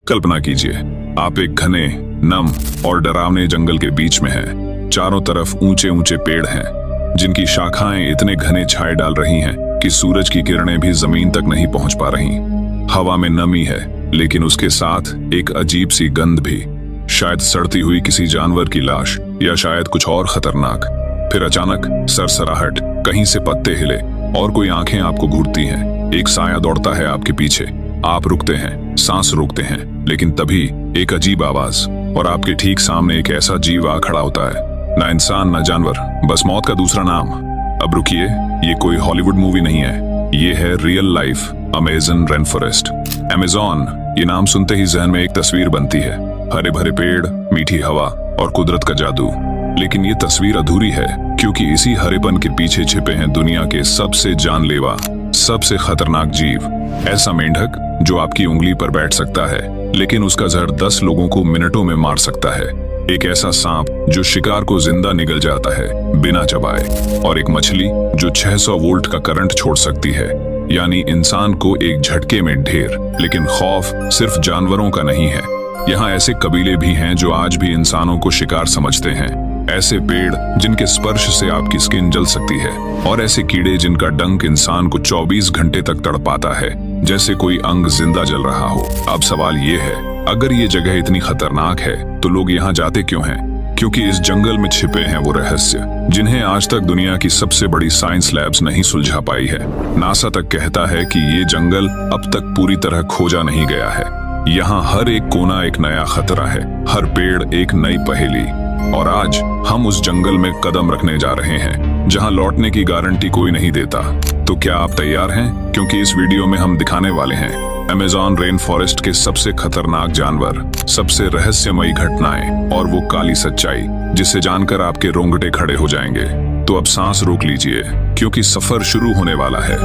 कल्पना कीजिए, आप एक घने, नम और डरावने जंगल के बीच में हैं। चारों तरफ ऊंचे ऊंचे पेड़ हैं, जिनकी शाखाएं इतने घने छाए डाल रही हैं कि सूरज की किरणें भी जमीन तक नहीं पहुंच पा रही। हवा में नमी है, लेकिन उसके साथ एक अजीब सी गंध भी, शायद सड़ती हुई किसी जानवर की लाश या शायद कुछ और खतरनाक। फिर अचानक सरसराहट, कहीं से पत्ते हिले और कोई आंखें आपको घूरती हैं। एक साया दौड़ता है आपके पीछे। आप रुकते हैं, सांस रोकते हैं, लेकिन तभी एक अजीब आवाज, और आपके ठीक सामने एक ऐसा जीव आ खड़ा होता है, ना इंसान ना जानवर, बस मौत का दूसरा नाम। अब रुकिए, ये कोई हॉलीवुड मूवी नहीं है, ये है real life Amazon rain forest. Amazon, ये नाम सुनते ही जहन में एक तस्वीर बनती है, हरे भरे पेड़, मीठी हवा और कुदरत का जादू। लेकिन ये तस्वीर अधूरी है, क्योंकि इसी हरेपन के पीछे छिपे हैं दुनिया के सबसे जानलेवा, सबसे खतरनाक जीव। ऐसा मेंढक जो आपकी उंगली पर बैठ सकता है, लेकिन उसका जहर 10 लोगों को मिनटों में मार सकता है। एक ऐसा सांप जो शिकार को जिंदा निगल जाता है बिना चबाए, और एक मछली जो 600 वोल्ट का करंट छोड़ सकती है, यानी इंसान को एक झटके में ढेर। लेकिन खौफ सिर्फ जानवरों का नहीं है, यहाँ ऐसे कबीले भी हैं जो आज भी इंसानों को शिकार समझते हैं। ऐसे पेड़ जिनके स्पर्श से आपकी स्किन जल सकती है, और ऐसे कीड़े जिनका डंक इंसान को 24 घंटे तक तड़पाता है, जैसे कोई अंग जिंदा जल रहा हो। अब सवाल ये है, अगर ये जगह इतनी खतरनाक है तो लोग यहाँ जाते क्यों हैं? क्योंकि इस जंगल में छिपे हैं वो रहस्य जिन्हें आज तक दुनिया की सबसे बड़ी साइंस लैब्स नहीं सुलझा पाई है। नासा तक कहता है कि ये जंगल अब तक पूरी तरह खोजा नहीं गया है। यहाँ हर एक कोना एक नया खतरा है, हर पेड़ एक नई पहेली। और आज हम उस जंगल में कदम रखने जा रहे हैं, जहाँ लौटने की गारंटी कोई नहीं देता। तो क्या आप तैयार हैं? क्योंकि इस वीडियो में हम दिखाने वाले हैं अमेज़न रेन फॉरेस्ट के सबसे खतरनाक जानवर, सबसे रहस्यमयी घटनाएं और वो काली सच्चाई जिसे जानकर आपके रोंगटे खड़े हो जाएंगे। तो अब सांस रोक लीजिए, क्योंकि सफर शुरू होने वाला है।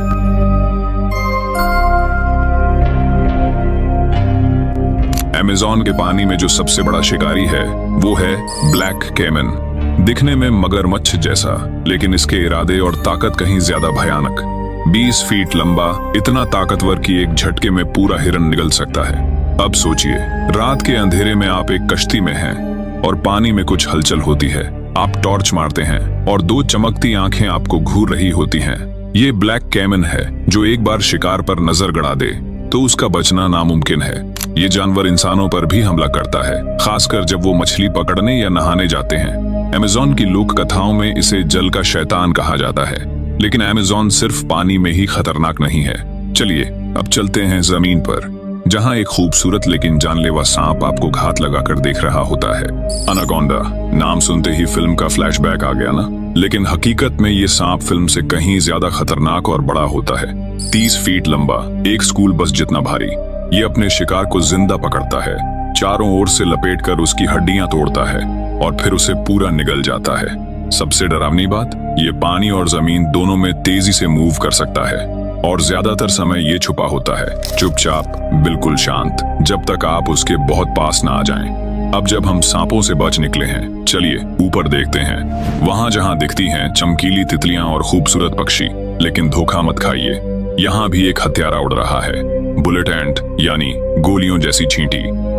अमेज़न के पानी में जो सबसे बड़ा शिकारी है वो है ब्लैक कैमन। दिखने में मगरमच्छ जैसा, लेकिन इसके इरादे और ताकत कहीं ज्यादा भयानक। 20 फीट लंबा, इतना ताकतवर कि एक झटके में पूरा हिरन निगल सकता है। अब सोचिए, रात के अंधेरे में आप एक कश्ती में हैं और पानी में कुछ हलचल होती है। आप टॉर्च मारते हैं और 2 चमकती आंखें आपको घूर रही होती हैं। ये ब्लैक कैमन है जो एक बार शिकार पर नजर गड़ा दे तो उसका बचना नामुमकिन है। ये जानवर इंसानों पर भी हमला करता है, खासकर जब वो मछली पकड़ने या नहाने जाते हैं। अमेज़न की लोक कथाओं में इसे जल का शैतान कहा जाता है, लेकिन अमेज़न सिर्फ पानी में ही खतरनाक नहीं है। चलिए अब चलते हैं जमीन पर, जहां एक खूबसूरत लेकिन जानलेवा सांप आपको घात लगाकर देख रहा होता है। अनाकोंडा नाम सुनते ही फिल्म का फ्लैशबैक आ गया ना? लेकिन हकीकत में ये सांप फिल्म से कहीं ज्यादा खतरनाक और बड़ा होता है। 30 फीट लंबा, एक स्कूल बस जितना भारी, ये अपने शिकार को जिंदा पकड़ता है, चारों ओर से लपेटकर उसकी हड्डियां तोड़ता है और फिर उसे पूरा निगल जाता है। सबसे डरावनी बात, ये पानी और जमीन दोनों में तेजी से मूव कर सकता है, और ज्यादातर समय ये छुपा होता है, चुपचाप, बिल्कुल शांत, जब तक आप उसके बहुत पास ना आ जाएं। अब जब हम सांपों से बच निकले हैं, चलिए ऊपर देखते हैं, वहां जहां दिखती हैं चमकीली तितलियां और खूबसूरत पक्षी। लेकिन धोखा मत खाइए, यहाँ भी एक हत्यारा उड़ रहा है, बुलेट एंट, यानी गोलियों जैसी चींटी।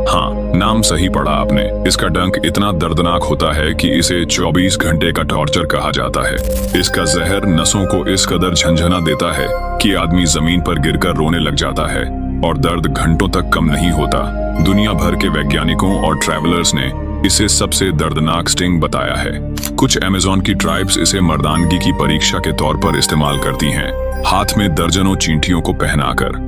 हाँ, नाम सही पढ़ा आपने। इसका डंक इतना दर्दनाक होता है कि इसे 24 घंटे का टॉर्चर कहा जाता है। इसका जहर नसों को इस कदर झंझना देता है कि आदमी जमीन पर गिरकर रोने लग जाता है, और दर्द घंटों तक कम नहीं होता। दुनिया भर के वैज्ञानिकों और ट्रैवलर्स ने इसे सबसे दर्दनाक स्टिंग बताया है। कुछ अमेज़न की ट्राइब्स इसे मर्दानगी की परीक्षा के तौर पर इस्तेमाल करती हैं, हाथ में दर्जनों चींटियों को पहनाकर।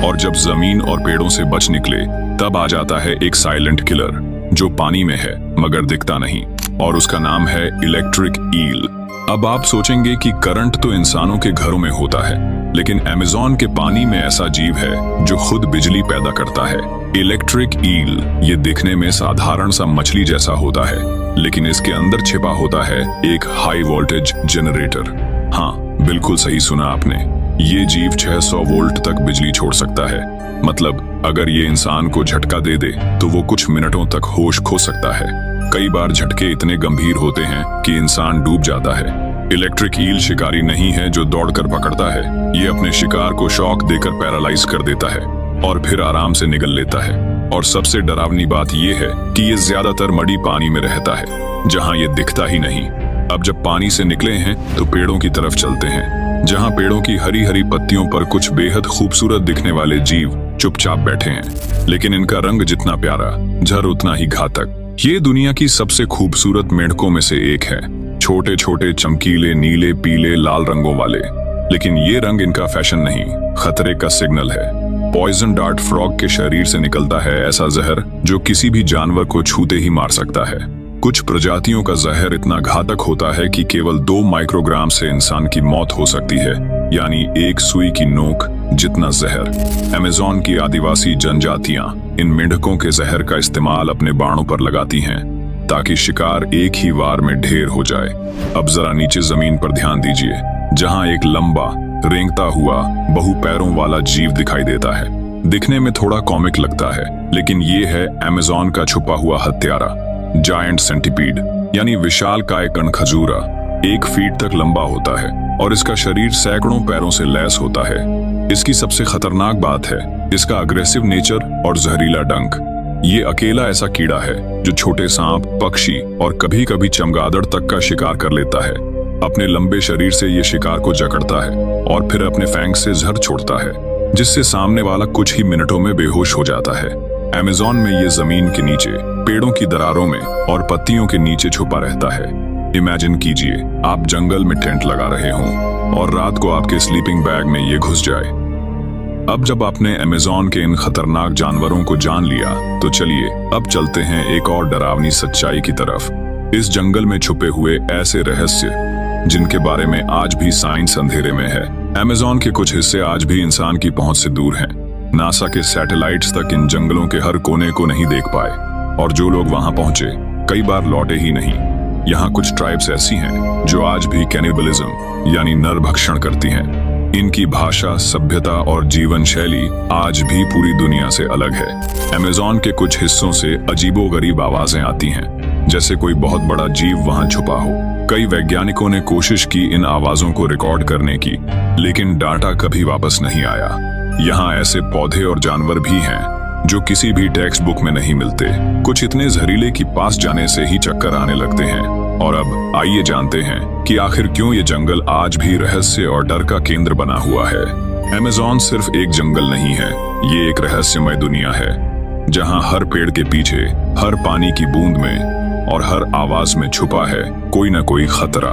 और जब जमीन और पेड़ों से बच निकले, तब आ जाता है एक साइलेंट किलर जो पानी में है मगर दिखता नहीं, और उसका नाम है इलेक्ट्रिक ईल। अब आप सोचेंगे कि करंट तो इंसानों के घरों में होता है, लेकिन अमेज़न के पानी में ऐसा जीव है जो खुद बिजली पैदा करता है। इलेक्ट्रिक ईल ये दिखने में साधारण सा मछली जैसा होता है, लेकिन इसके अंदर छिपा होता है एक हाई वोल्टेज जनरेटर। हाँ, बिल्कुल सही सुना आपने, ये जीव 600 वोल्ट तक बिजली छोड़ सकता है। मतलब अगर ये इंसान को झटका दे दे तो वो कुछ मिनटों तक होश खो सकता है। कई बार झटके इतने गंभीर होते हैं कि इंसान डूब जाता है। इलेक्ट्रिक ईल शिकारी नहीं है जो दौड़कर पकड़ता है, ये अपने शिकार को शॉक देकर पैरालाइज कर देता है। और फिर आराम से निगल लेता है। और सबसे डरावनी बात यह है कि ये ज्यादातर मड़ी पानी में रहता है, जहां ये दिखता ही नहीं। अब जब पानी से निकले हैं तो पेड़ों की तरफ चलते हैं, जहां पेड़ों की हरी हरी पत्तियों पर कुछ बेहद खूबसूरत दिखने वाले जीव चुपचाप बैठे हैं। लेकिन इनका रंग जितना प्यारा, झर उतना ही घातक। ये दुनिया की सबसे खूबसूरत मेंढकों में से एक है, छोटे छोटे चमकीले नीले पीले लाल रंगों वाले। लेकिन ये रंग इनका फैशन नहीं, खतरे का सिग्नल है। पॉइजन डार्ट फ्रॉग के शरीर से निकलता है ऐसा जहर जो किसी भी जानवर को छूते ही मार सकता है। कुछ प्रजातियों का जहर इतना घातक होता है कि केवल 2 माइक्रोग्राम से इंसान की मौत हो सकती है, यानी एक सुई की नोक जितना जहर। अमेज़न की आदिवासी जनजातियां इन मेंढकों के जहर का इस्तेमाल अपने बाणों पर लगाती हैं ताकि शिकार एक ही वार में ढेर हो जाए। अब जरा नीचे जमीन पर ध्यान दीजिए, जहां एक लंबा रेंगता हुआ बहु पैरों वाला जीव दिखाई देता है। दिखने में थोड़ा कॉमिक लगता है, लेकिन ये है अमेज़न का छुपा हुआ हत्यारा, जायंट सेंटीपीड, यानी विशालकाय कणखजूरा। 1 फीट तक लंबा होता है और इसका शरीर सैकड़ों पैरों से लैस होता है। इसकी सबसे खतरनाक बात है इसका अग्रेसिव नेचर और जहरीला डंक। ये अकेला ऐसा कीड़ा है जो छोटे सांप, पक्षी और कभी कभी चमगादड़ तक का शिकार कर लेता है। अपने लंबे शरीर से ये शिकार को जकड़ता है और फिर अपने फैंग से जहर छोड़ता है, जिससे सामने वाला कुछ ही मिनटों में बेहोश हो जाता है। अमेज़न में ये जमीन के नीचे, पेड़ों की दरारों में और पत्तियों के नीचे छुपा रहता है। इमेजिन कीजिए आप जंगल में टेंट लगा रहे हों और रात को आपके स्लीपिंग बैग में ये घुस जाए। अब जब आपने अमेज़न के इन खतरनाक जानवरों को जान लिया, तो चलिए अब चलते हैं एक और डरावनी सच्चाई की तरफ। इस जंगल में छुपे हुए ऐसे रहस्य जिनके बारे में आज भी साइंस अंधेरे में है। अमेज़न के कुछ हिस्से आज भी इंसान की पहुंच से दूर हैं। नासा के सैटेलाइट्स तक इन जंगलों के हर कोने को नहीं देख पाए, और जो लोग वहां पहुंचे कई बार लौटे ही नहीं। यहाँ कुछ ट्राइब्स ऐसी हैं जो आज भी कैनिबलिज्म यानी नरभक्षण करती हैं। इनकी भाषा, सभ्यता और जीवन शैली आज भी पूरी दुनिया से अलग है। अमेज़न के कुछ हिस्सों से अजीबोगरीब आवाजें आती हैं, जैसे कोई बहुत बड़ा जीव वहां छुपा हो। कई वैज्ञानिकों ने कोशिश की इन आवाजों को रिकॉर्ड करने की, लेकिन डाटा कभी वापस नहीं आया। यहाँ ऐसे पौधे और जानवर भी हैं जो किसी भी टेक्स्ट बुक में नहीं मिलते। कुछ इतने जहरीले कि पास जाने से ही चक्कर आने लगते हैं। और अब आइए जानते हैं कि आखिर क्यों ये जंगल आज भी रहस्य और डर का केंद्र बना हुआ है। अमेज़न सिर्फ एक जंगल नहीं है, ये एक रहस्यमय दुनिया है, जहाँ हर पेड़ के पीछे, हर पानी की बूंद में और हर आवाज में छुपा है कोई न कोई खतरा।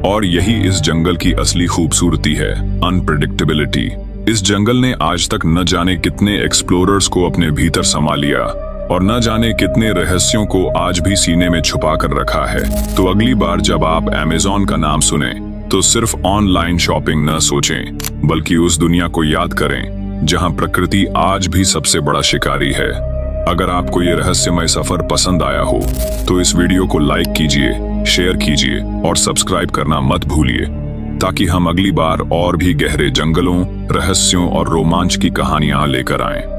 और यही इस जंगल की असली खूबसूरती है, अनप्रेडिक्टेबिलिटी। इस जंगल ने आज तक न जाने कितने एक्सप्लोरर्स को अपने भीतर समा लिया और न जाने कितने रहस्यों को आज भी सीने में छुपा कर रखा है। तो अगली बार जब आप अमेज़न का नाम सुने तो सिर्फ ऑनलाइन शॉपिंग न सोचें, बल्कि उस दुनिया को याद करें जहां प्रकृति आज भी सबसे बड़ा शिकारी है। अगर आपको ये रहस्यमय सफर पसंद आया हो तो इस वीडियो को लाइक कीजिए, शेयर कीजिए और सब्सक्राइब करना मत भूलिए, ताकि हम अगली बार और भी गहरे जंगलों, रहस्यों और रोमांच की कहानियां लेकर आएं।